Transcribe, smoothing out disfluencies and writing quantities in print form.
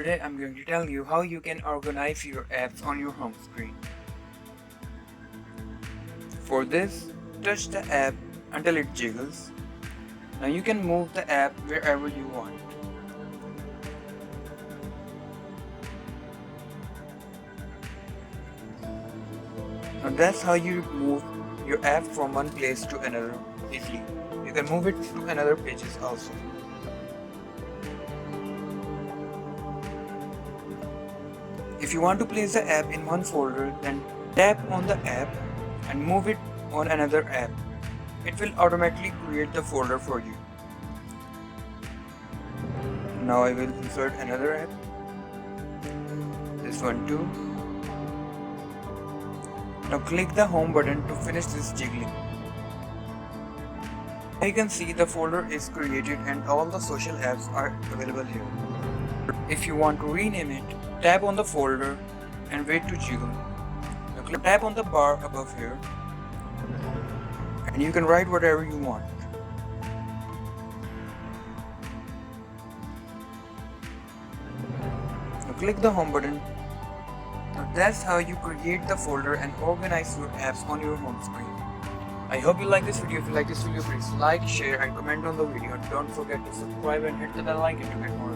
today I'm going to tell you how you can organize your apps on your home screen. For this, touch the app until it jiggles. Now you can move the app wherever you want. Now that's how you move your app from one place to another easily. You can move it to another pages also. If you want to place the app in one folder, then tap on the app and move it on another app. It will automatically create the folder for you. Now I will insert another app. This one too. Now click the home button to finish this jiggling. Now you can see the folder is created and all the social apps are available here. If you want to rename it, tap on the folder and wait to jiggle. Now tap on the bar above here and you can write whatever you want. Now click the home button. Now that's how you create the folder and organize your apps on your home screen. I hope you like this video. If you like this video, please like, share and comment on the video. And don't forget to subscribe and hit the bell icon to get more